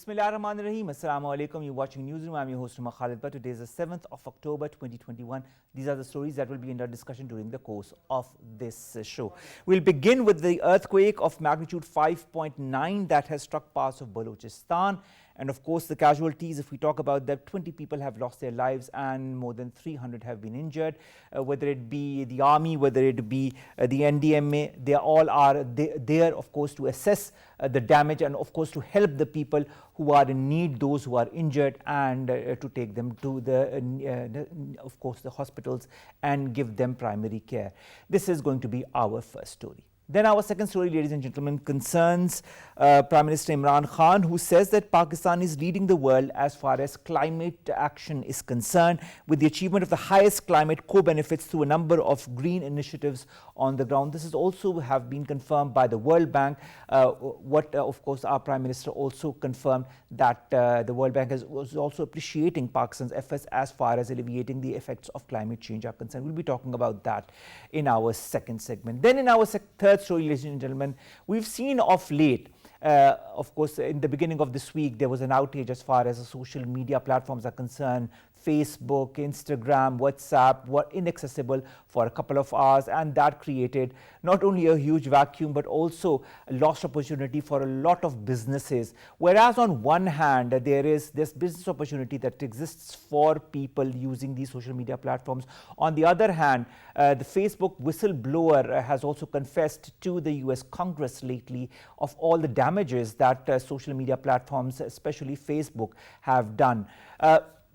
Bismillahirrahmanirrahim. Assalamu alaikum. You're watching Newsroom. I'm your host, Omar Khalid. But today is the 7th of October 2021. These are the stories that will be in our discussion during the course of this show. We'll begin with the earthquake of magnitude 5.9 that has struck parts of Balochistan. And of course, the casualties, if we talk about that, 20 people have lost their lives and more than 300 have been injured. Whether it be the army, whether it be the NDMA, they all are there, of course, to assess the damage and, of course, to help the people who are in need, those who are injured, and to take them to the, of course, the hospitals and give them primary care. This is going to be our first story. Then our second story, ladies and gentlemen, concerns Prime Minister Imran Khan, who says that Pakistan is leading the world as far as climate action is concerned, with the achievement of the highest climate co-benefits through a number of green initiatives on the ground. This is also have been confirmed by the World Bank. Of course, our Prime Minister also confirmed that the World Bank was also appreciating Pakistan's efforts as far as alleviating the effects of climate change are concerned. We'll be talking about that in our second segment. Then in our third story, ladies and gentlemen, we've seen of late, of course, in the beginning of this week, there was an outage as far as the social media platforms are concerned. Facebook, Instagram, WhatsApp were inaccessible for a couple of hours, and that created not only a huge vacuum but also a lost opportunity for a lot of businesses. Whereas on one hand, there is this business opportunity that exists for people using these social media platforms. On the other hand, the Facebook whistleblower has also confessed to the US Congress lately of all the damages that social media platforms, especially Facebook, have done.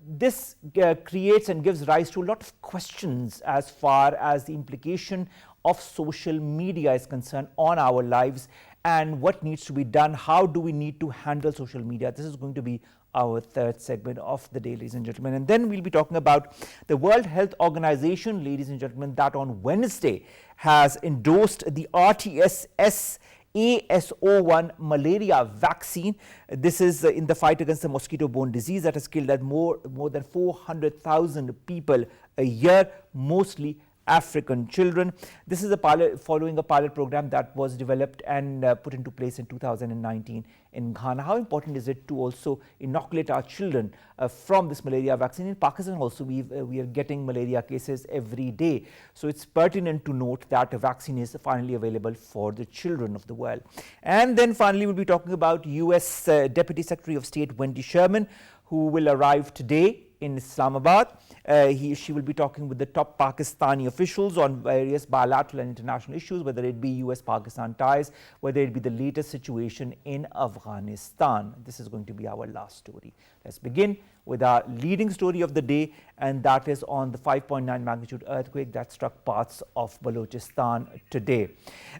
This creates and gives rise to a lot of questions as far as the implication of social media is concerned on our lives and what needs to be done. How do we need to handle social media? This is going to be our third segment of the day, ladies and gentlemen. And then we'll be talking about the World Health Organization, ladies and gentlemen, that on Wednesday has endorsed the RTS AS01 malaria vaccine. This is in the fight against the mosquito-borne disease that has killed more than 400,000 people a year, mostly African children. This is following a pilot program that was developed and put into place in 2019 in Ghana. How important is it to also inoculate our children from this malaria vaccine? In Pakistan also, we are getting malaria cases every day. So it's pertinent to note that a vaccine is finally available for the children of the world. And then finally, we'll be talking about US Deputy Secretary of State Wendy Sherman, who will arrive today in Islamabad. She will be talking with the top Pakistani officials on various bilateral and international issues, whether it be US-Pakistan ties, whether it be the latest situation in Afghanistan. This is going to be our last story. Let's begin with our leading story of the day, and that is on the 5.9 magnitude earthquake that struck parts of Balochistan today.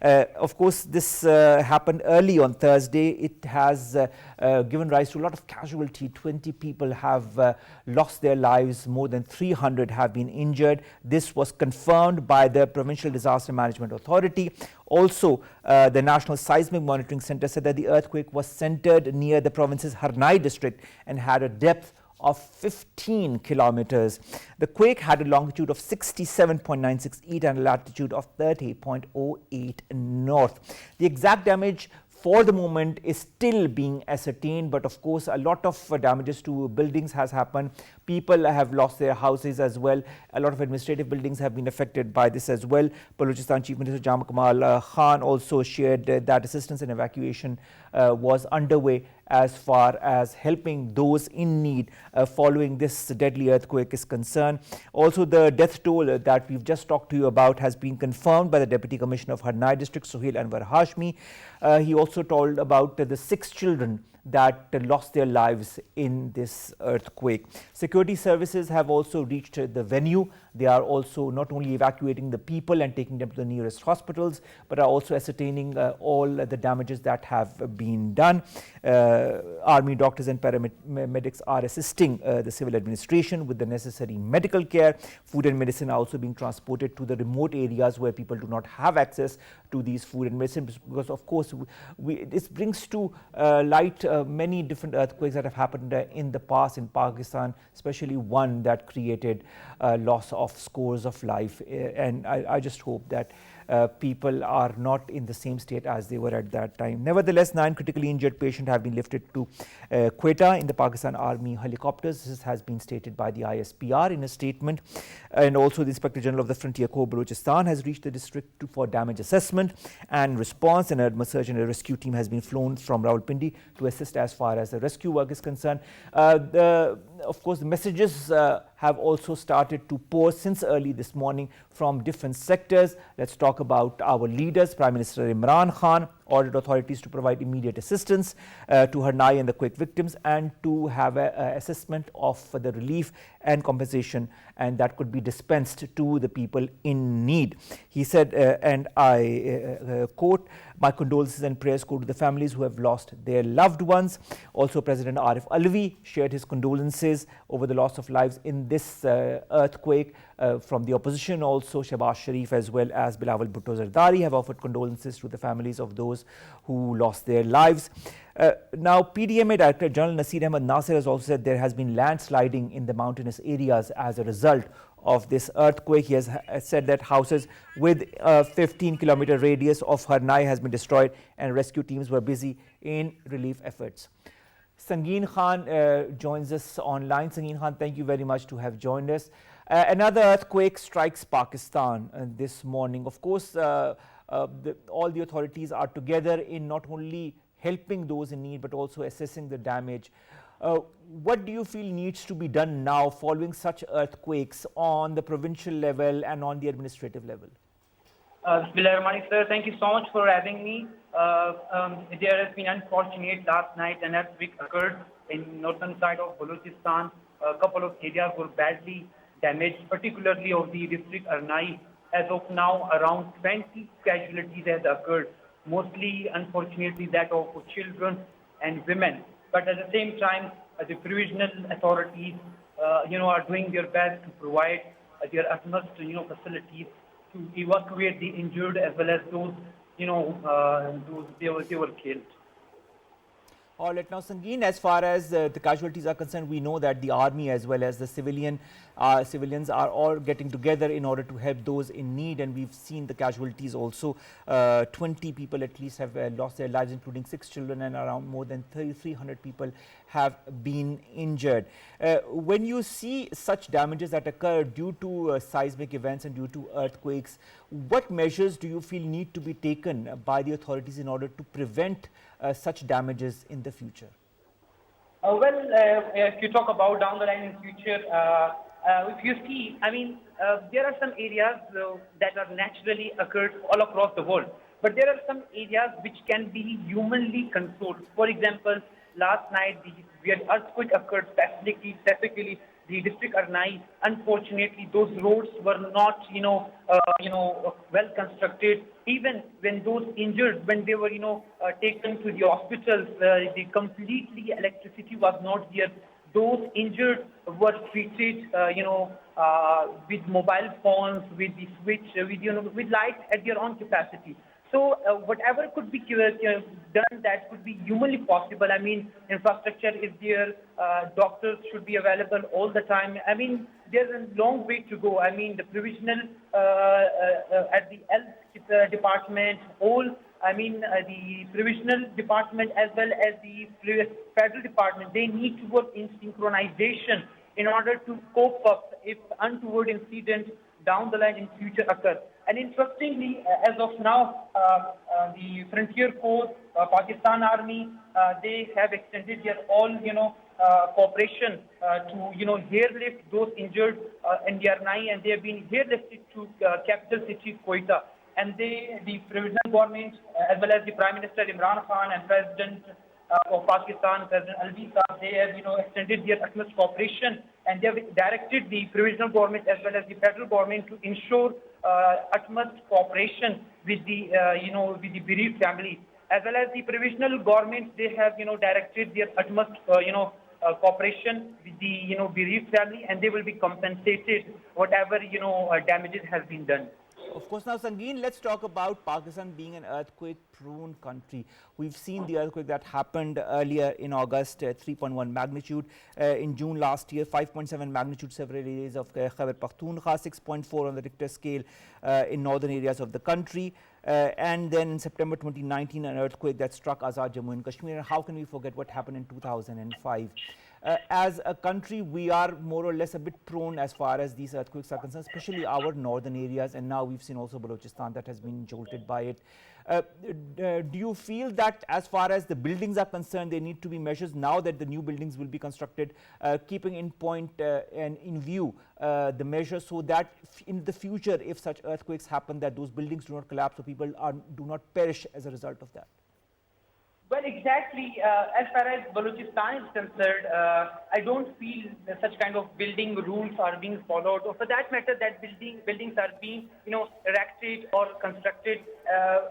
Of course, this happened early on Thursday. It has given rise to a lot of casualty. 20 people have lost their lives, more than 300 have been injured. This was confirmed by the Provincial Disaster Management Authority. Also, the National Seismic Monitoring Center said that the earthquake was centered near the province's Harnai district and had a depth of 15 kilometers. The quake had a longitude of 67.96 east and a latitude of 30.08 north. The exact damage for the moment is still being ascertained, but of course a lot of damages to buildings has happened. People have lost their houses as well. A lot of administrative buildings have been affected by this as well. Balochistan Chief Minister Jama Kamal Khan also shared that assistance and evacuation was underway as far as helping those in need following this deadly earthquake is concerned. Also, the death toll that we've just talked to you about has been confirmed by the Deputy Commissioner of Harnai District, Suhail Anwar Hashmi. He also told about the 6 children that lost their lives in this earthquake. Security services have also reached the venue. They are also not only evacuating the people and taking them to the nearest hospitals, but are also ascertaining all the damages that have been done. Army doctors and paramedics are assisting the civil administration with the necessary medical care. Food and medicine are also being transported to the remote areas where people do not have access to these food and medicine, because of course this brings to light many different earthquakes that have happened in the past in Pakistan, especially one that created loss of scores of life. And I just hope that people are not in the same state as they were at that time. Nevertheless, 9 critically injured patients have been lifted to Quetta in the Pakistan Army helicopters. This has been stated by the ISPR in a statement. And also the Inspector General of the Frontier Corps Balochistan has reached the district for damage assessment and response. An emergency search and a rescue team has been flown from Rawalpindi to assist as far as the rescue work is concerned. Of course, the messages have also started to pour since early this morning from different sectors. Let's talk about our leaders. Prime Minister Imran Khan ordered authorities to provide immediate assistance to Harnai and the quake victims, and to have an assessment of the relief and compensation, and that could be dispensed to the people in need. He said, and I quote, "My condolences and prayers go to the families who have lost their loved ones." Also, President Arif Alvi shared his condolences over the loss of lives in this earthquake. From the opposition also, Shahbaz Sharif as well as Bilawal Bhutto Zardari have offered condolences to the families of those who lost their lives. Now, PDMA Director General Nasir Ahmad Nasir has also said there has been landsliding in the mountainous areas as a result of this earthquake. He has said that houses with a 15-kilometer radius of Harnai has been destroyed, and rescue teams were busy in relief efforts. Sangeen Khan joins us online. Sangeen Khan, thank you very much to have joined us. Another earthquake strikes Pakistan this morning. Of course, all the authorities are together in not only helping those in need but also assessing the damage. What do you feel needs to be done now following such earthquakes on the provincial level and on the administrative level? Bismillahirrahmanirrahim, sir. Thank you so much for having me. There has been unfortunate last night an earthquake occurred in northern side of Balochistan. A couple of areas were badly damaged, particularly of the district Arnai. As of now, around 20 casualties has occurred, mostly, unfortunately, that of children and women. But at the same time, the provisional authorities, are doing their best to provide their utmost, facilities to evacuate the injured as well as those, they were killed. All right, now Sangeen, as far as the casualties are concerned, we know that the army as well as the civilians are all getting together in order to help those in need, and we've seen the casualties also. 20 people at least have lost their lives, including 6 children, and around more than 300 people have been injured. When you see such damages that occur due to seismic events and due to earthquakes, what measures do you feel need to be taken by the authorities in order to prevent such damages in the future? If you talk about down the line in future, if you see, there are some areas that are naturally occurred all across the world, but there are some areas which can be humanly controlled. For example, last night we had earthquake occurred specifically the district Arnai. Unfortunately, those roads were not, well constructed. Even when those injured, when they were, taken to the hospitals, the completely electricity was not there. Those injured were treated, with mobile phones, with the switch, with lights at their own capacity. So whatever could be done that could be humanly possible. Infrastructure is there, doctors should be available all the time. There's a long way to go. The provisional at the health department, the provisional department as well as the federal department, they need to work in synchronization in order to cope up if untoward incidents down the line in future occur. And interestingly, as of now, the Frontier Corps, Pakistan Army, they have extended their all, cooperation to, airlift those injured in the Arnai, and they have been airlifted to capital city Quetta. And the provisional government, as well as the Prime Minister Imran Khan and President of Pakistan, President Alvi Saab, they have, extended their utmost cooperation, and they have directed the provisional government as well as the federal government to ensure utmost cooperation with the, with the bereaved family. As well as the provisional government, they have, directed their utmost, cooperation with the, bereaved family, and they will be compensated whatever, damages has been done. Of course. Now, Sangeet, let's talk about Pakistan being an earthquake-prone country. We've seen the earthquake that happened earlier in August, 3.1 magnitude. In June last year, 5.7 magnitude several areas of Khyber Pakhtunkhwa, 6.4 on the Richter scale in northern areas of the country. And then in September 2019, an earthquake that struck Asad, Jammu and Kashmir. And how can we forget what happened in 2005? As a country, we are more or less a bit prone as far as these earthquakes are concerned, especially our northern areas, and now we've seen also Balochistan that has been jolted by it. Do you feel that as far as the buildings are concerned, there need to be measures now that the new buildings will be constructed, keeping in point and in view the measures so that in the future, if such earthquakes happen, that those buildings do not collapse, so people do not perish as a result of that? Well, exactly. As far as Balochistan is concerned, I don't feel that such kind of building rules are being followed, or for that matter, that buildings are being, erected or constructed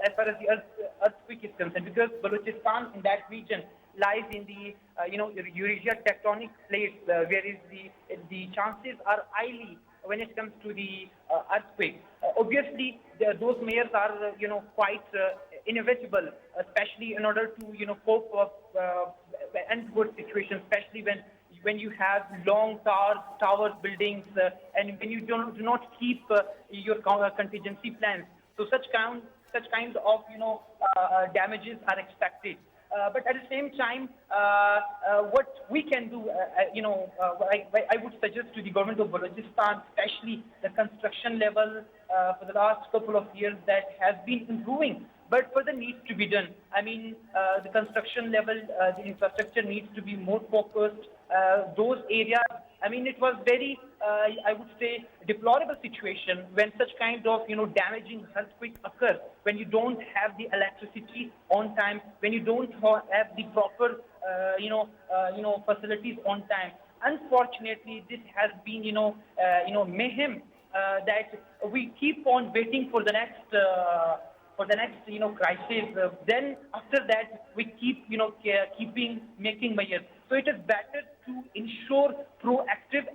as far as the earthquake is concerned. Because Balochistan in that region lies in the, Eurasia tectonic plates, where is the chances are highly when it comes to the earthquake. Obviously, those measures are, quite inevitable, especially in order to, cope up and towards situations, especially when you have long towers, buildings, and when you do not keep your contingency plans. So such kind of, damages are expected. But at the same time, what we can do, I would suggest to the government of Balochistan, especially the construction level for the last couple of years that has been improving, but further needs to be done. I mean, the construction level, the infrastructure needs to be more focused. Those areas, I mean, it was very, I would say, deplorable situation when such kind of, damaging earthquake occurs, when you don't have the electricity on time, when you don't have the proper, facilities on time. Unfortunately, this has been, mayhem that we keep on waiting for the next. Crisis. Then after that, we keep, making measures. So it is better to ensure proactive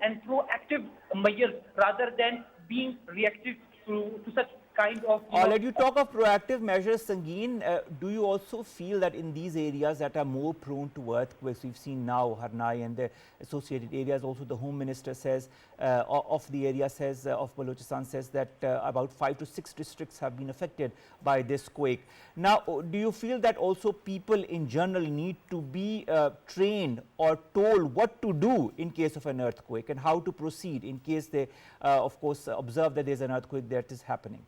measures rather than being reactive to such kind of. Let you talk of proactive measures, Sangeet. Do you also feel that in these areas that are more prone to earthquakes, we've seen now Harnai and the associated areas, also the Home Minister says, of the area says, of Balochistan says that about 5 to 6 districts have been affected by this quake. Now, do you feel that also people in general need to be trained or told what to do in case of an earthquake and how to proceed in case they, of course, observe that there's an earthquake that is happening?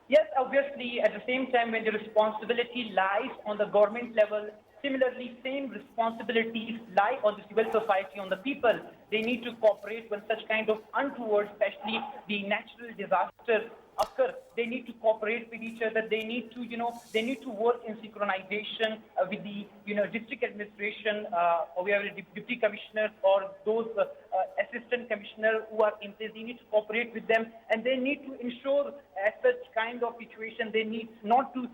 Yes, obviously, at the same time, when the responsibility lies on the government level, similarly, same responsibilities lie on the civil society, on the people. They need to cooperate when such kind of untoward, especially the natural disasters occur. They need to cooperate with each other. They need to work in synchronization with the, district administration, or we have deputy commissioners or those assistant commissioners who are in place. They need to cooperate with them, and they need to ensure at such kind of situation they need not to,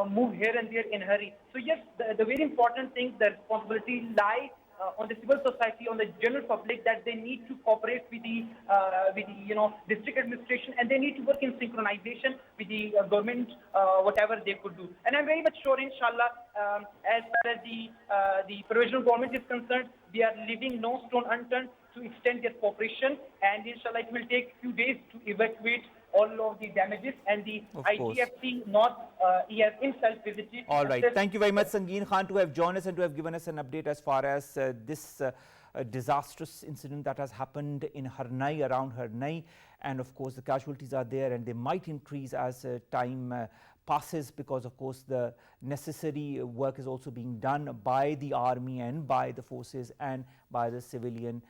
move here and there in a hurry. So yes, the very important thing, the responsibility lies on the civil society, on the general public, that they need to cooperate with the district administration, and they need to work in synchronization with the government, whatever they could do. And I'm very much sure, inshallah, as far as the provisional government is concerned, they are leaving no stone unturned to extend their cooperation, and inshallah it will take a few days to evacuate all of the damages, and the ITFC he has himself visited. All right. Thank you very much, Sangeet Khan, to have joined us and to have given us an update as far as this disastrous incident that has happened in Harnai, around Harnai. And of course, the casualties are there and they might increase as time passes, because of course the necessary work is also being done by the army and by the forces and by the civilian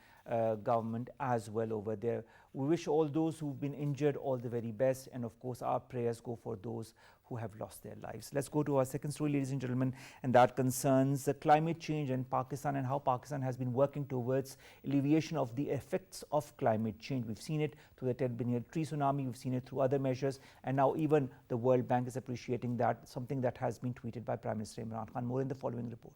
government as well over there. We wish all those who've been injured all the very best, and of course our prayers go for those who have lost their lives. Let's go to our second story, ladies and gentlemen, and that concerns the climate change in Pakistan and how Pakistan has been working towards alleviation of the effects of climate change. We've seen it through the 10 billion tree tsunami, we've seen it through other measures, and now even the World Bank is appreciating that, something that has been tweeted by Prime Minister Imran Khan. More in the following report.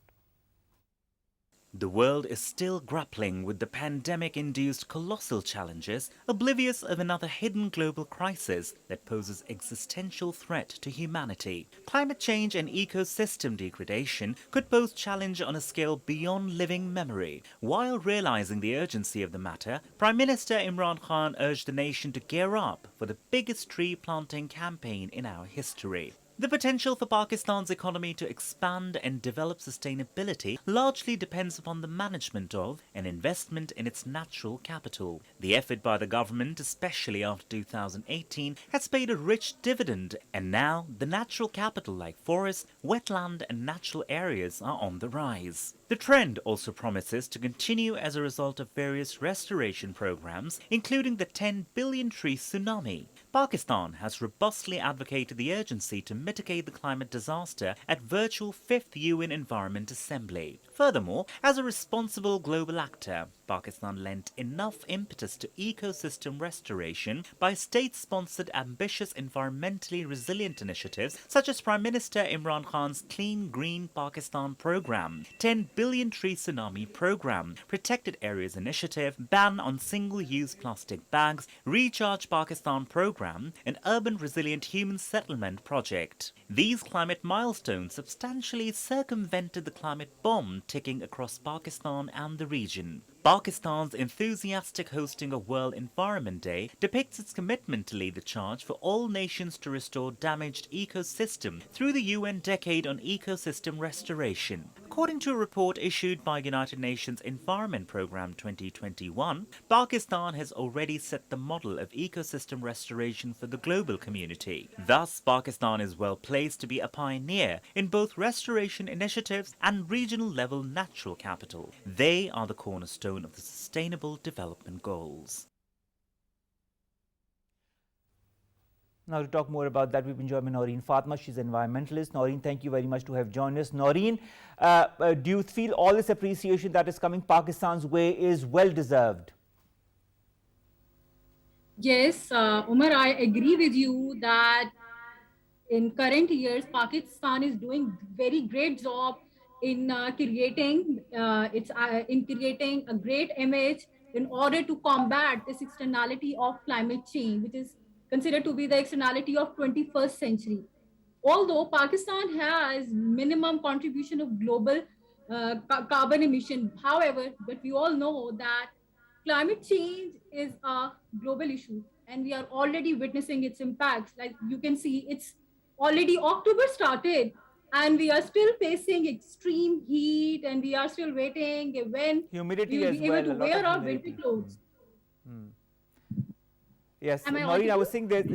The world is still grappling with the pandemic-induced colossal challenges, oblivious of another hidden global crisis that poses existential threat to humanity. Climate change and ecosystem degradation could pose challenge on a scale beyond living memory. While realizing the urgency of the matter, Prime Minister Imran Khan urged the nation to gear up for the biggest tree planting campaign in our history. The potential for Pakistan's economy to expand and develop sustainability largely depends upon the management of and investment in its natural capital. The effort by the government, especially after 2018, has paid a rich dividend, and now the natural capital like forests, wetland and natural areas are on the rise. The trend also promises to continue as a result of various restoration programs, including the 10 billion tree tsunami. Pakistan has robustly advocated the urgency to mitigate the climate disaster at virtual 5th UN Environment Assembly. Furthermore, as a responsible global actor, Pakistan lent enough impetus to ecosystem restoration by state-sponsored ambitious environmentally resilient initiatives such as Prime Minister Imran Khan's Clean Green Pakistan program, 10 billion tree tsunami program, Protected Areas Initiative, ban on single-use plastic bags, Recharge Pakistan program, and Urban Resilient Human Settlement project. These climate milestones substantially circumvented the climate bomb ticking across Pakistan and the region. Pakistan's enthusiastic hosting of World Environment Day depicts its commitment to lead the charge for all nations to restore damaged ecosystem through the UN Decade on Ecosystem Restoration. According to a report issued by United Nations Environment Programme 2021, Pakistan has already set the model of ecosystem restoration for the global community. Thus, Pakistan is well placed to be a pioneer in both restoration initiatives and regional level natural capital. They are the cornerstone of the Sustainable Development Goals. Now to talk more about that, we've been joined by Naureen Fatima. She's an environmentalist. Naureen, thank you very much to have joined us. Naureen, do you feel all this appreciation that is coming Pakistan's way is well deserved? Yes, Omar, I agree with you that in current years, Pakistan is doing very great job in creating a great image in order to combat this externality of climate change, which is considered to be the externality of 21st century. Although Pakistan has minimum contribution of global carbon emission, however, but we all know that climate change is a global issue and we are already witnessing its impacts. Like you can see, it's already October started and we are still facing extreme heat and we are still waiting when humidity we will as be well, able to wear our winter clothes. Yes, Naureen, I was saying that,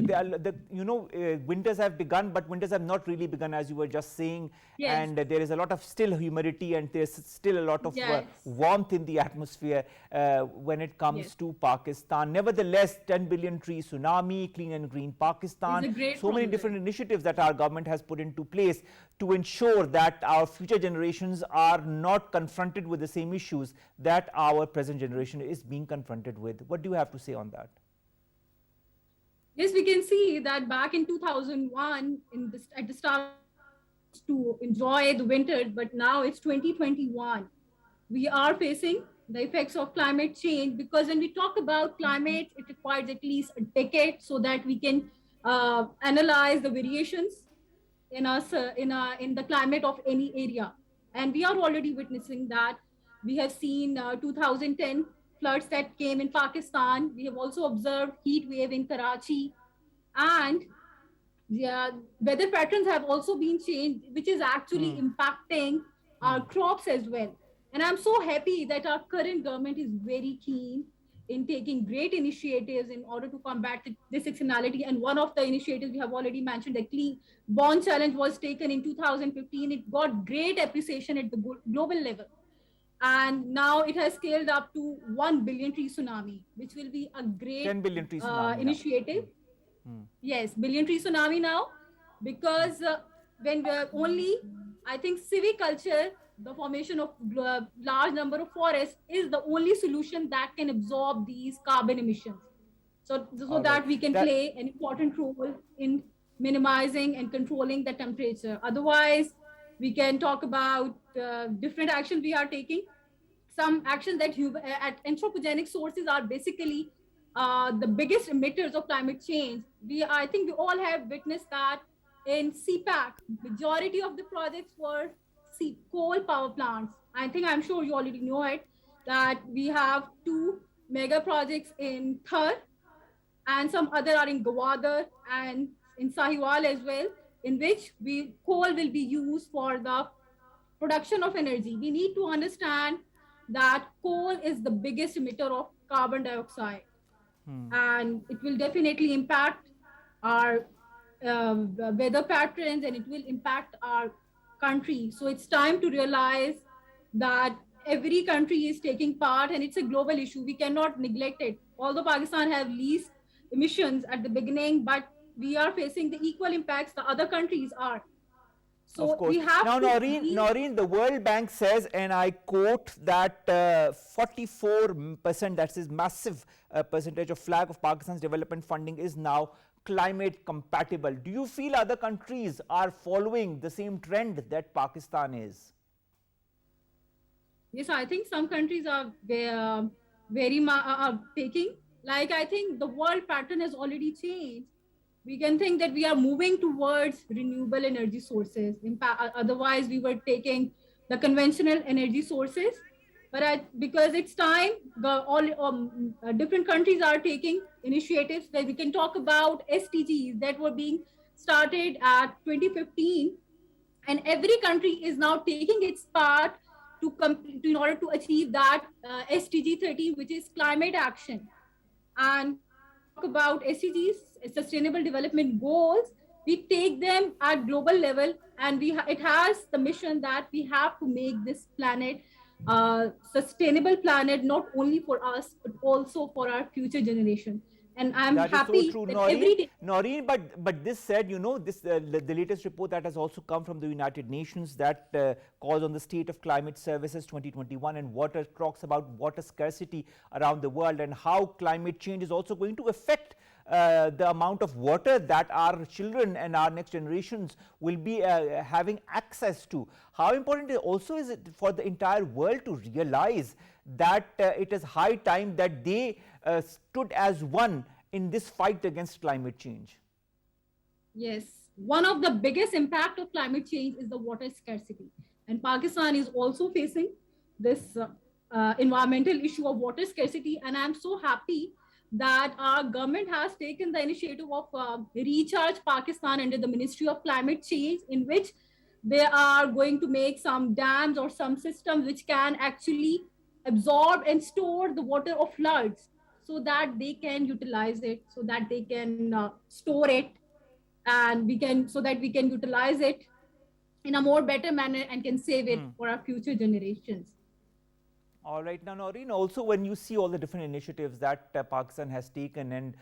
winters have begun, but winters have not really begun, as you were just saying. Yes. And there is a lot of still humidity and there's still a lot of warmth in the atmosphere when it comes to Pakistan. Nevertheless, 10 billion tree tsunami, clean and green Pakistan, so many different initiatives that our government has put into place to ensure that our future generations are not confronted with the same issues that our present generation is being confronted with. What do you have to say on that? Yes, we can see that back in 2001, at the start to enjoy the winters, but now it's 2021. We are facing the effects of climate change because when we talk about climate, it requires at least a decade so that we can analyze the variations in the climate of any area. And we are already witnessing that. We have seen 2010 floods that came in Pakistan. We have also observed heat wave in Karachi, and weather patterns have also been changed, which is actually impacting our crops as well. And I'm so happy that our current government is very keen in taking great initiatives in order to combat this externality. And one of the initiatives we have already mentioned, the Clean Bond Challenge, was taken in 2015. It got great appreciation at the global level. And now it has scaled up to 1 billion tree tsunami, which will be a great 10 billion tree tsunami initiative. Yes, billion tree tsunami now, because when only, I think, civic culture, the formation of large number of forests is the only solution that can absorb these carbon emissions. So that we can play an important role in minimizing and controlling the temperature. Otherwise, we can talk about different actions we are taking. some actions that at anthropogenic sources are basically the biggest emitters of climate change. I think we all have witnessed that in CPAC, majority of the projects were coal power plants. I'm sure you already know it, that we have two mega projects in Thar and some other are in Gwadar and in Sahiwal as well, in which coal will be used for the production of energy. We need to understand that coal is the biggest emitter of carbon dioxide, and it will definitely impact our weather patterns, and it will impact our country. So it's time to realize that every country is taking part, and it's a global issue. We cannot neglect it. Although Pakistan have least emissions at the beginning, but we are facing the equal impacts the other countries are. So of course. we have Now, to Naureen, the World Bank says, and I quote, that 44%, that's this massive percentage of flag of Pakistan's development funding is now climate compatible. Do you feel other countries are following the same trend that Pakistan is? Yes, I think some countries are very taking. Like, I think the world pattern has already changed. We can think that we are moving towards renewable energy sources. Otherwise, we were taking the conventional energy sources. But because it's time, different countries are taking initiatives that we can talk about SDGs that were being started at 2015. And every country is now taking its part in order to achieve that SDG 13, which is climate action. And when we talk about SDGs, Sustainable Development Goals, we take them at global level, and it has the mission that we have to make this planet sustainable planet, not only for us, but also for our future generation. And I'm happy so true, that Naureen, but this said, you know, this the latest report that has also come from the United Nations that calls on the State of Climate Services 2021 and water talks about water scarcity around the world and how climate change is also going to affect the amount of water that our children and our next generations will be having access to. How important also is it for the entire world to realize that it is high time that they stood as one in this fight against climate change? Yes, one of the biggest impact of climate change is the water scarcity. And Pakistan is also facing this environmental issue of water scarcity. And I'm so happy that our government has taken the initiative of Recharge Pakistan under the Ministry of Climate Change, in which they are going to make some dams or some systems which can actually absorb and store the water of floods, so that they can utilize it, so that they can store it, and we can utilize it in a more better manner and can save it for our future generations. All right. Now, Naureen, also when you see all the different initiatives that Pakistan has taken, and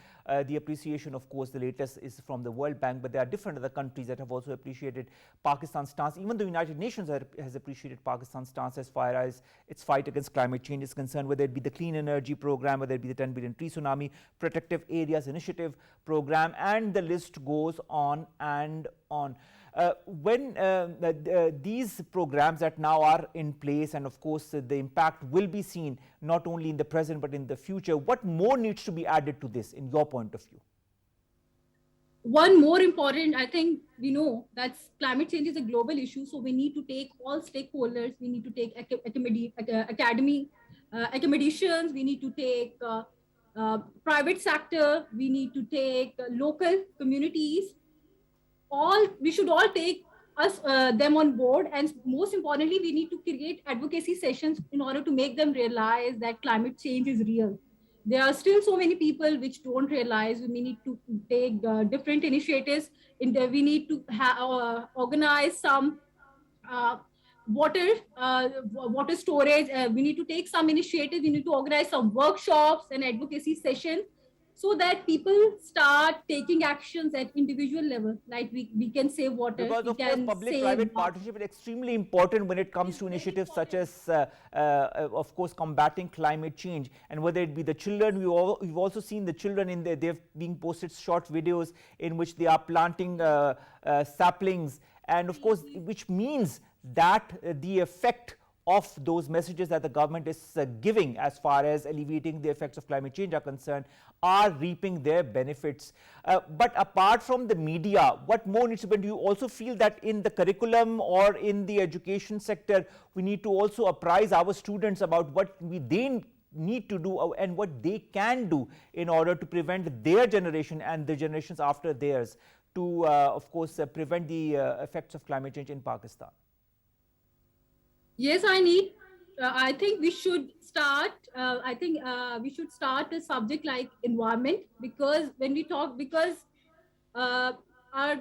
the appreciation, of course, the latest is from the World Bank, but there are different other countries that have also appreciated Pakistan's stance. Even the United Nations has appreciated Pakistan's stance as far as its fight against climate change is concerned, whether it be the Clean Energy Program, whether it be the 10 Billion Tree Tsunami Protective Areas Initiative Program, and the list goes on and on. When these programs that now are in place, and of course the impact will be seen not only in the present but in the future, what more needs to be added to this in your point of view? One more important, I think we know that climate change is a global issue, so we need to take all stakeholders, we need to take academicians, we need to take private sector, we need to take local communities. We should all take them on board, and most importantly, we need to create advocacy sessions in order to make them realize that climate change is real. There are still so many people which don't realize. We need to take different initiatives. We need to organize some water storage. We need to take some initiatives. We need to organize some workshops and advocacy sessions, so that people start taking actions at individual level, like we can save water. Because of course public-private partnership is extremely important when it comes to initiatives such as, of course, combating climate change. And whether it be the children, we've also seen the children in there, they've been posted short videos in which they are planting saplings, and of course, which means that the effect of those messages that the government is giving as far as alleviating the effects of climate change are concerned are reaping their benefits. But apart from the media, what more needs to be? Do you also feel that in the curriculum or in the education sector, we need to also apprise our students about what they need to do and what they can do in order to prevent their generation and the generations after theirs to, of course, prevent the effects of climate change in Pakistan? Yes, I think we should start. We should start a subject like environment, because when we talk, because our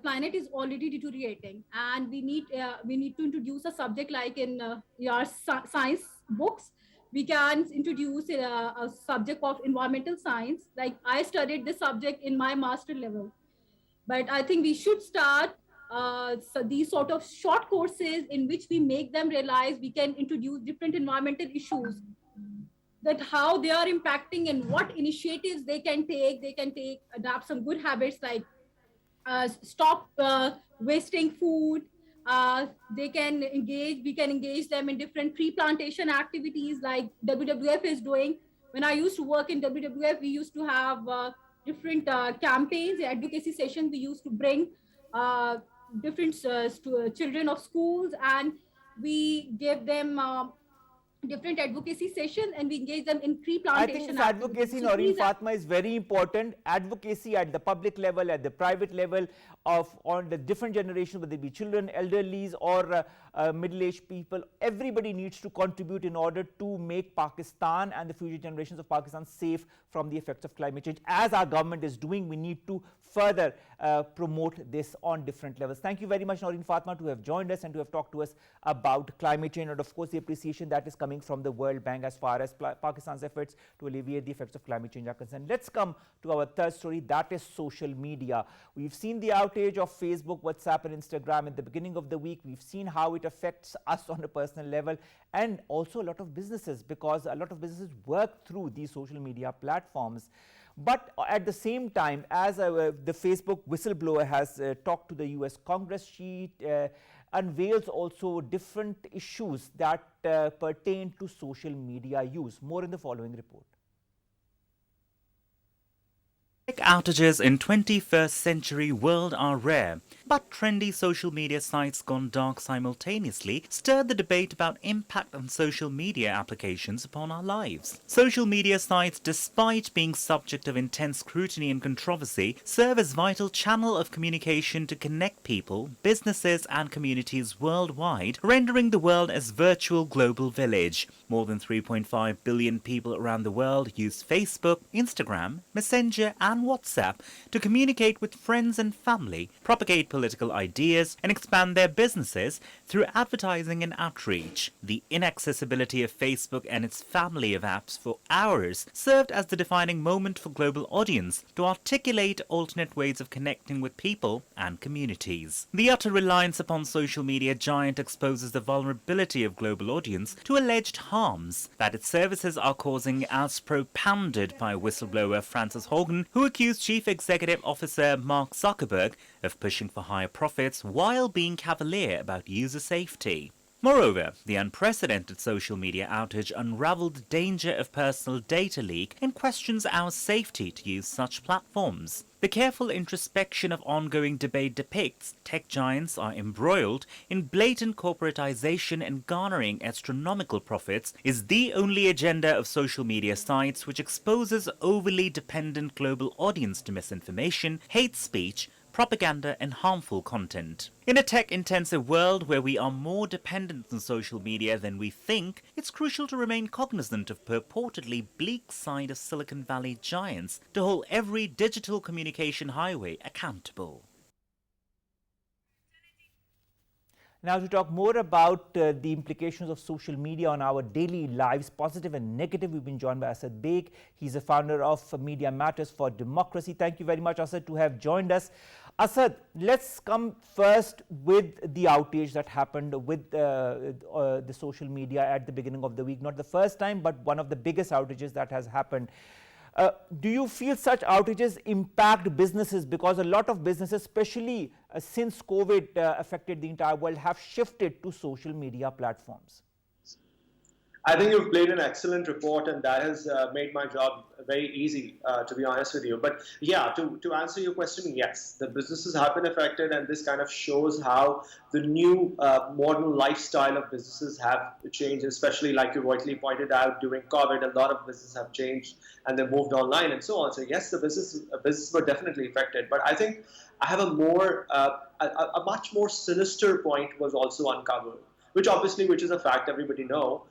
planet is already deteriorating, and we need to introduce a subject like in your science books. We can introduce a subject of environmental science. Like I studied this subject in my master level, but I think we should start so these sort of short courses in which we make them realize we can introduce different environmental issues, that how they are impacting and what initiatives they can take. Adopt some good habits like stop wasting food. We can engage them in different pre-plantation activities like WWF is doing. When I used to work in WWF, we used to have different campaigns, advocacy sessions. We used to bring different children of schools, and we gave them different advocacy sessions, and we engage them in I pre-plantation think this advocacy, Naureen, Fatima, is very important. Advocacy at the public level, at the private level, on the different generations, whether it be children, elderlies, or middle-aged people. Everybody needs to contribute in order to make Pakistan and the future generations of Pakistan safe from the effects of climate change. As our government is doing, we need to further promote this on different levels. Thank you very much, Naureen, Fatima, to have joined us and to have talked to us about climate change, and of course the appreciation that is coming from the World Bank as far as Pakistan's efforts to alleviate the effects of climate change are concerned. Let's come to our third story, that is social media. We've seen the outage of Facebook, WhatsApp and Instagram at the beginning of the week. We've seen how it affects us on a personal level, and also a lot of businesses, because a lot of businesses work through these social media platforms. But at the same time, as the Facebook whistleblower has talked to the US Congress, she unveils also different issues that pertain to social media use. More in the following report. Tech outages in 21st century world are rare, but trendy social media sites gone dark simultaneously stirred the debate about impact on social media applications upon our lives. Social media sites, despite being subject of intense scrutiny and controversy, serve as vital channel of communication to connect people, businesses and communities worldwide, rendering the world as virtual global village. More than 3.5 billion people around the world use Facebook, Instagram, Messenger and WhatsApp to communicate with friends and family, propagate political ideas, and expand their businesses through advertising and outreach. The inaccessibility of Facebook and its family of apps for hours served as the defining moment for global audience to articulate alternate ways of connecting with people and communities. The utter reliance upon social media giant exposes the vulnerability of global audience to alleged harms that its services are causing, as propounded by whistleblower Frances Haugen, who accused Chief Executive Officer Mark Zuckerberg of pushing for higher profits while being cavalier about user safety. Moreover, the unprecedented social media outage unraveled the danger of personal data leak and questions our safety to use such platforms. The careful introspection of ongoing debate depicts tech giants are embroiled in blatant corporatization and garnering astronomical profits is the only agenda of social media sites, which exposes overly dependent global audience to misinformation, hate speech, propaganda and harmful content. In a tech-intensive world where we are more dependent on social media than we think, it's crucial to remain cognizant of purportedly bleak side of Silicon Valley giants to hold every digital communication highway accountable. Now, to talk more about the implications of social media on our daily lives, positive and negative, we've been joined by Asad Baig. He's a founder of Media Matters for Democracy. Thank you very much, Asad, to have joined us. Asad, let's come first with the outage that happened with the social media at the beginning of the week. Not the first time, but one of the biggest outages that has happened. Do you feel such outages impact businesses? Because a lot of businesses, especially since COVID affected the entire world, have shifted to social media platforms. I think you've played an excellent report, and that has made my job very easy, to be honest with you. But yeah, to answer your question, yes, the businesses have been affected, and this kind of shows how the new modern lifestyle of businesses have changed, especially like you rightly pointed out, during COVID, a lot of businesses have changed and they moved online and so on. So yes, the businesses were definitely affected. But I think I have a much more sinister point was also uncovered, which is a fact everybody know.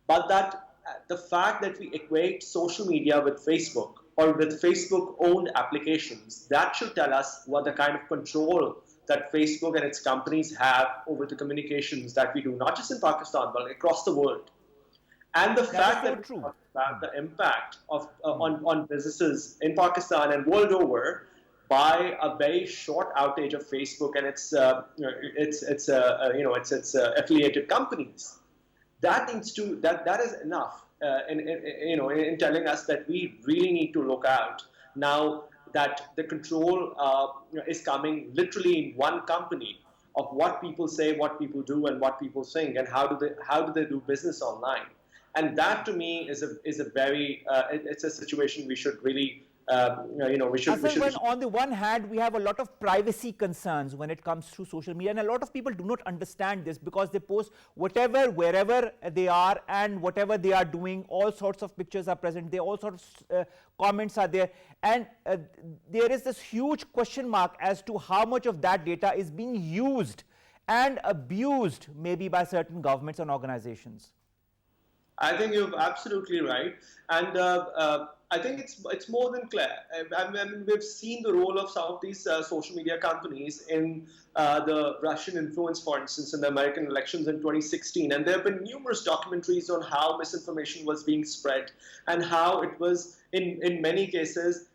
But that the fact that we equate social media with Facebook or with Facebook-owned applications, that should tell us what the kind of control that Facebook and its companies have over the communications that we do, not just in Pakistan, but across the world. And the fact that we talk about the impact of on businesses in Pakistan and world over by a very short outage of Facebook and its affiliated companies. That is enough in telling us that we really need to look out now that the control is coming literally in one company of what people say, what people do, and what people think, and how do they do business online. And that to me is a very it's a situation we should really When on the one hand, we have a lot of privacy concerns when it comes to social media, and a lot of people do not understand this because they post whatever, wherever they are, and whatever they are doing, all sorts of pictures are present there, all sorts of comments are there, and there is this huge question mark as to how much of that data is being used and abused maybe by certain governments and organizations. I think you're absolutely right, and I think it's more than clear. I mean, we've seen the role of some of these social media companies in the Russian influence, for instance, in the American elections in 2016, and there have been numerous documentaries on how misinformation was being spread and how it was, in many cases,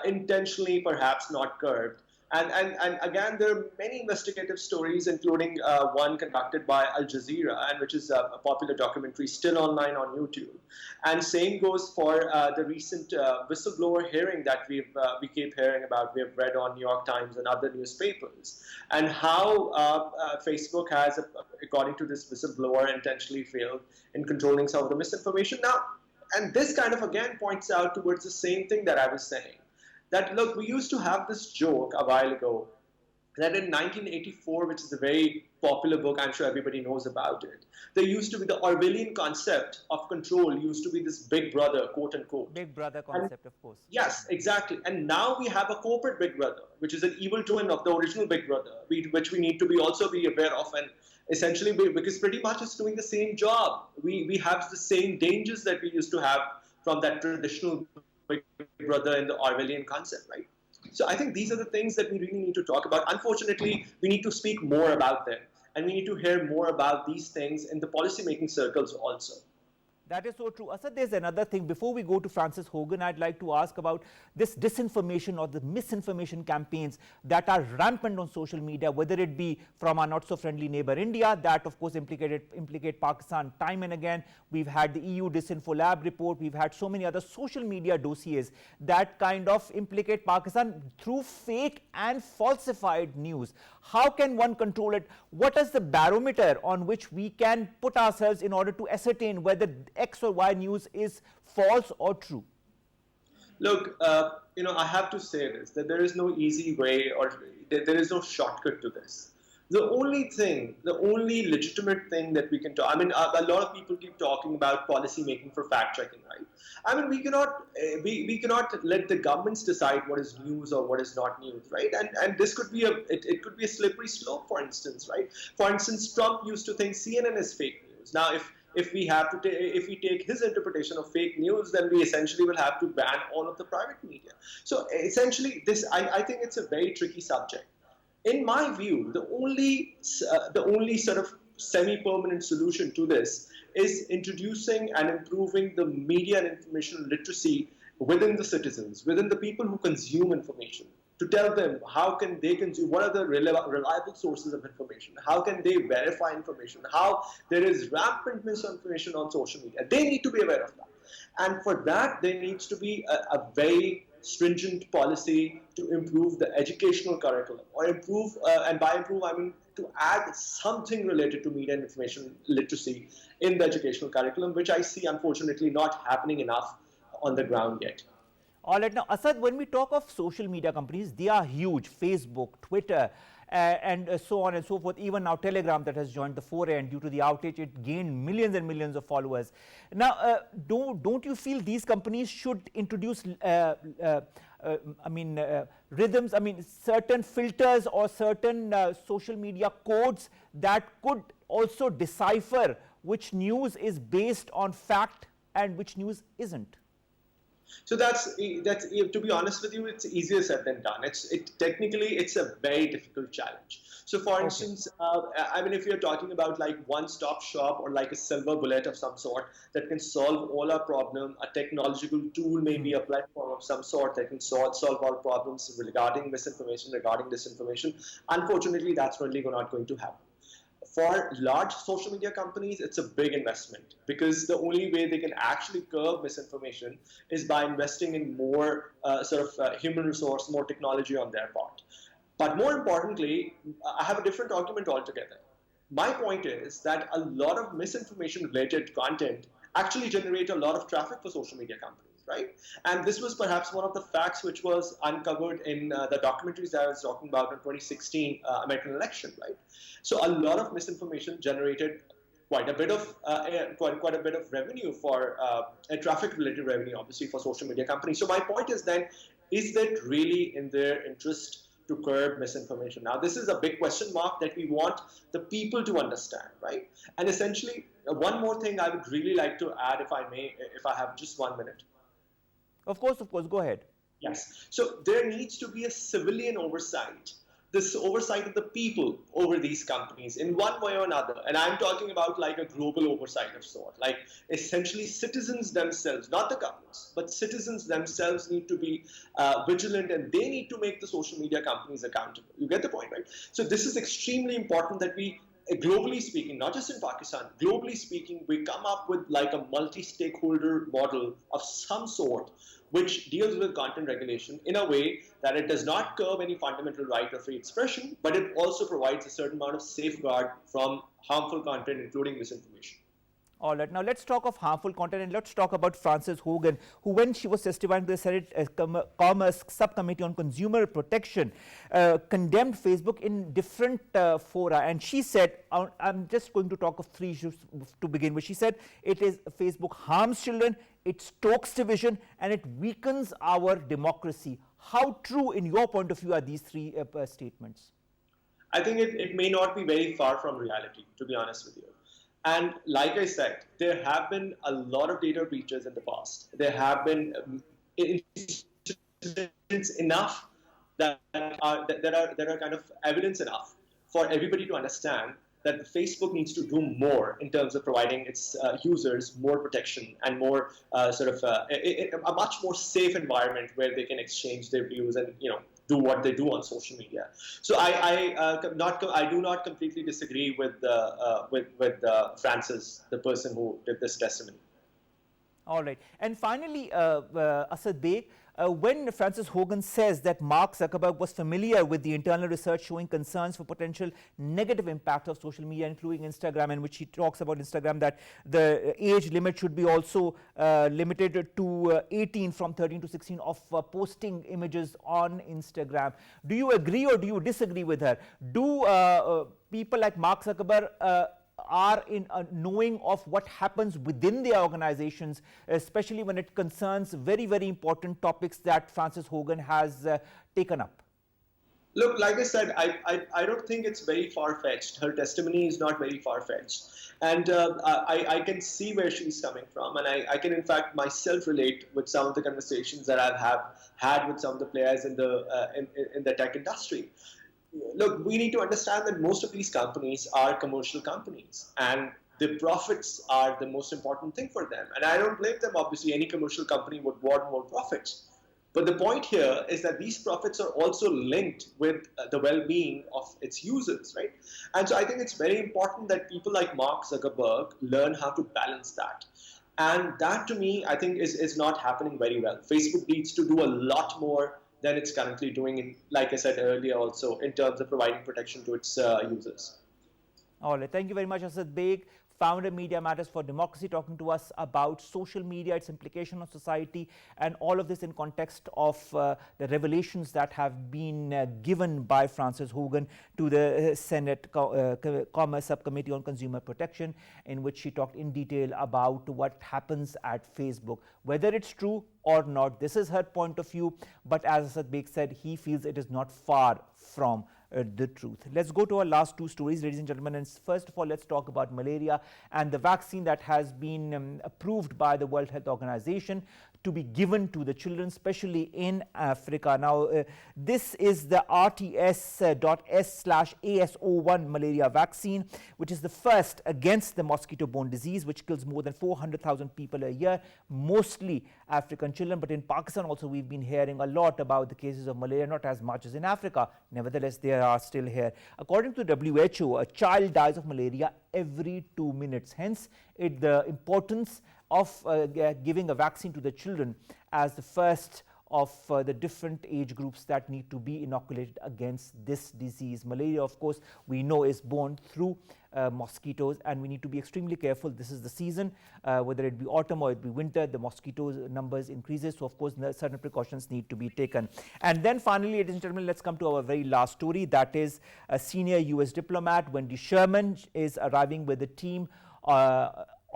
intentionally perhaps not curbed. And again, there are many investigative stories, including one conducted by Al Jazeera, and which is a popular documentary still online on YouTube. And same goes for the recent whistleblower hearing that we keep hearing about. We have read on New York Times and other newspapers, and how Facebook has, according to this whistleblower, intentionally failed in controlling some of the misinformation. Now, and this kind of again points out towards the same thing that I was saying. That, look, we used to have this joke a while ago that in 1984, which is a very popular book, I'm sure everybody knows about it, there used to be the Orwellian concept of control, used to be this big brother, quote unquote. Big brother concept, of course. Yes, exactly. And now we have a corporate big brother, which is an evil twin of the original big brother, which we need to also be aware of, and essentially because pretty much it's doing the same job. We have the same dangers that we used to have from that traditional big brother in the Orwellian concept, right? So I think these are the things that we really need to talk about. Unfortunately, we need to speak more about them, and we need to hear more about these things in the policy-making circles also. That is so true. Asad, there's another thing. Before we go to Francis Hogan, I'd like to ask about this disinformation or the misinformation campaigns that are rampant on social media, whether it be from our not-so-friendly neighbor India, that of course implicate Pakistan time and again. We've had the EU Disinfo Lab report. We've had so many other social media dossiers that kind of implicate Pakistan through fake and falsified news. How can one control it? What is the barometer on which we can put ourselves in order to ascertain whether X or Y news is false or true? Look, I have to say this, that there is no easy way or there is no shortcut to this. The only legitimate thing that we can talk, I mean, a lot of people keep talking about policy making for fact checking, right? I mean, we cannot let the governments decide what is news or what is not news, right? And this could be it could be a slippery slope, for instance, right? For instance, Trump used to think CNN is fake news. Now, if we take his interpretation of fake news, then we essentially will have to ban all of the private media. So essentially, I think it's a very tricky subject. In my view, the only sort of semi-permanent solution to this is introducing and improving the media and information literacy within the citizens, within the people who consume information, to tell them how can they consume, what are the reliable sources of information, how can they verify information, how there is rampant misinformation on social media. They need to be aware of that. And for that, there needs to be a very stringent policy to improve the educational curriculum, or improve, and by improve I mean to add something related to media and information literacy in the educational curriculum, which I see unfortunately not happening enough on the ground yet. All right, now Asad, when we talk of social media companies, they are huge: Facebook, Twitter, and so on and so forth. Even now Telegram, that has joined the foray, and due to the outage it gained millions and millions of followers. Now don't you feel these companies should introduce rhythms, certain filters or certain social media codes that could also decipher which news is based on fact and which news isn't? So that's to be honest with you, it's easier said than done. Technically it's a very difficult challenge. So for instance, if you're talking about like one-stop shop or like a silver bullet of some sort that can solve all our problem, a technological tool, maybe a platform of some sort that can solve all problems regarding misinformation, regarding disinformation, unfortunately that's really not going to happen. For large social media companies, it's a big investment, because the only way they can actually curb misinformation is by investing in more human resource, more technology on their part. But more importantly, I have a different argument altogether. My point is that a lot of misinformation-related content actually generate a lot of traffic for social media companies. Right? And this was perhaps one of the facts which was uncovered in the documentaries that I was talking about in 2016 American election, right? So a lot of misinformation generated quite a bit of revenue for traffic-related revenue, obviously, for social media companies. So my point is then, is that really in their interest to curb misinformation? Now, this is a big question mark that we want the people to understand, right? And essentially, one more thing I would really like to add, if I may, if I have just 1 minute. Of course, go ahead. Yes. So there needs to be a civilian oversight, this oversight of the people over these companies in one way or another. And I'm talking about like a global oversight of sort, like essentially citizens themselves, not the governments, but citizens themselves need to be vigilant, and they need to make the social media companies accountable. You get the point, right? So this is extremely important that we, globally speaking, not just in Pakistan, globally speaking, we come up with like a multi-stakeholder model of some sort which deals with content regulation in a way that it does not curb any fundamental right of free expression, but it also provides a certain amount of safeguard from harmful content, including misinformation. All right, now let's talk of harmful content, and let's talk about Frances Hogan, who, when she was testifying to the Senate Commerce Subcommittee on Consumer Protection, condemned Facebook in different fora. And she said, I'm just going to talk of three issues to begin with. She said Facebook harms children, it stokes division, and it weakens our democracy. How true, in your point of view, are these three statements? I think it may not be very far from reality, to be honest with you. And like I said, there have been a lot of data breaches in the past. There have been incidents enough that are kind of evidence enough for everybody to understand that Facebook needs to do more in terms of providing its users more protection and more a much more safe environment where they can exchange their views and do what they do on social media. So I do not completely disagree with Frances, the person who did this testimony. All right. And finally, Asad Baig, when Frances Hogan says that Mark Zuckerberg was familiar with the internal research showing concerns for potential negative impact of social media, including Instagram, in which she talks about Instagram, that the age limit should be also limited to 18 from 13 to 16 of posting images on Instagram. Do you agree or do you disagree with her? Do people like Mark Zuckerberg are in knowing of what happens within their organizations, especially when it concerns very, very important topics that Frances Hogan has taken up? Look, like I said, I don't think it's very far-fetched. Her testimony is not very far-fetched. And I can see where she's coming from. And I can, in fact, myself relate with some of the conversations that I've had with some of the players in the tech industry. Look, we need to understand that most of these companies are commercial companies, and the profits are the most important thing for them. And I don't blame them. Obviously, any commercial company would want more profits. But the point here is that these profits are also linked with the well-being of its users, right? And so I think it's very important that people like Mark Zuckerberg learn how to balance that. And that to me, I think is not happening very well. Facebook needs to do a lot more than it's currently doing, in, like I said earlier also, in terms of providing protection to its users. All right, thank you very much, Asad Baig, founder Media Matters for Democracy, talking to us about social media, its implication on society, and all of this in context of the revelations that have been given by Frances Hogan to the Senate Commerce Subcommittee on Consumer Protection, in which she talked in detail about what happens at Facebook. Whether it's true or not, this is her point of view, but as Asad Baig said, he feels it is not far from the truth. Let's go to our last two stories, ladies and gentlemen. And first of all, let's talk about malaria and the vaccine that has been approved by the World Health Organization to be given to the children, especially in Africa. Now, this is the RTS.S/AS01 malaria vaccine, which is the first against the mosquito-borne disease, which kills more than 400,000 people a year, mostly African children. But in Pakistan also, we've been hearing a lot about the cases of malaria, not as much as in Africa. Nevertheless, they are still here. According to W.H.O, a child dies of malaria every 2 minutes. Hence, the importance of giving a vaccine to the children as the first of the different age groups that need to be inoculated against this disease. Malaria, of course, we know is borne through mosquitoes, and we need to be extremely careful. This is the season, whether it be autumn or it be winter, the mosquitoes numbers increases. So, of course, certain precautions need to be taken. And then finally, ladies and gentlemen, let's come to our very last story. That is a senior U.S. diplomat, Wendy Sherman, is arriving with a team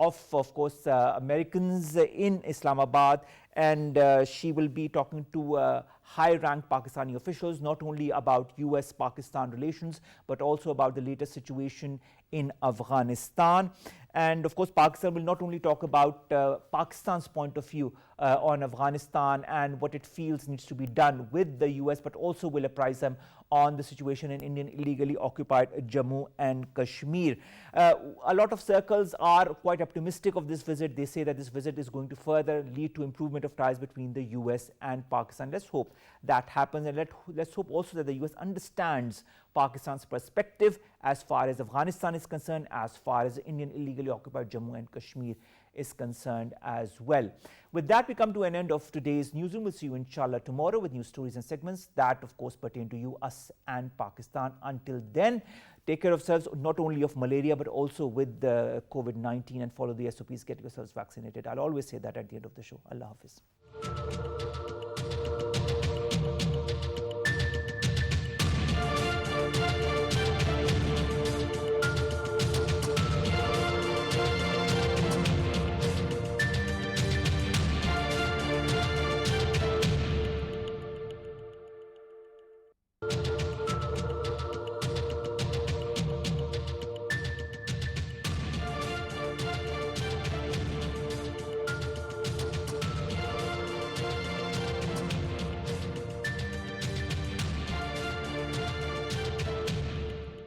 of course, Americans in Islamabad, and she will be talking to high-ranked Pakistani officials, not only about US-Pakistan relations, but also about the latest situation in Afghanistan. And of course, Pakistan will not only talk about Pakistan's point of view on Afghanistan and what it feels needs to be done with the US, but also will apprise them on the situation in Indian illegally occupied Jammu and Kashmir. A lot of circles are quite optimistic of this visit. They say that this visit is going to further lead to improvement of ties between the US and Pakistan. Let's hope that happens, and let's hope also that the US understands Pakistan's perspective as far as Afghanistan is concerned, as far as Indian illegally occupied Jammu and Kashmir is concerned as well. With that, we come to an end of today's newsroom. We'll see you inshallah tomorrow with new stories and segments that of course pertain to you, us and Pakistan. Until then, take care of yourselves, not only of malaria but also with the COVID-19, and follow the SOPs, get yourselves vaccinated. I'll always say that at the end of the show. Allah Hafiz.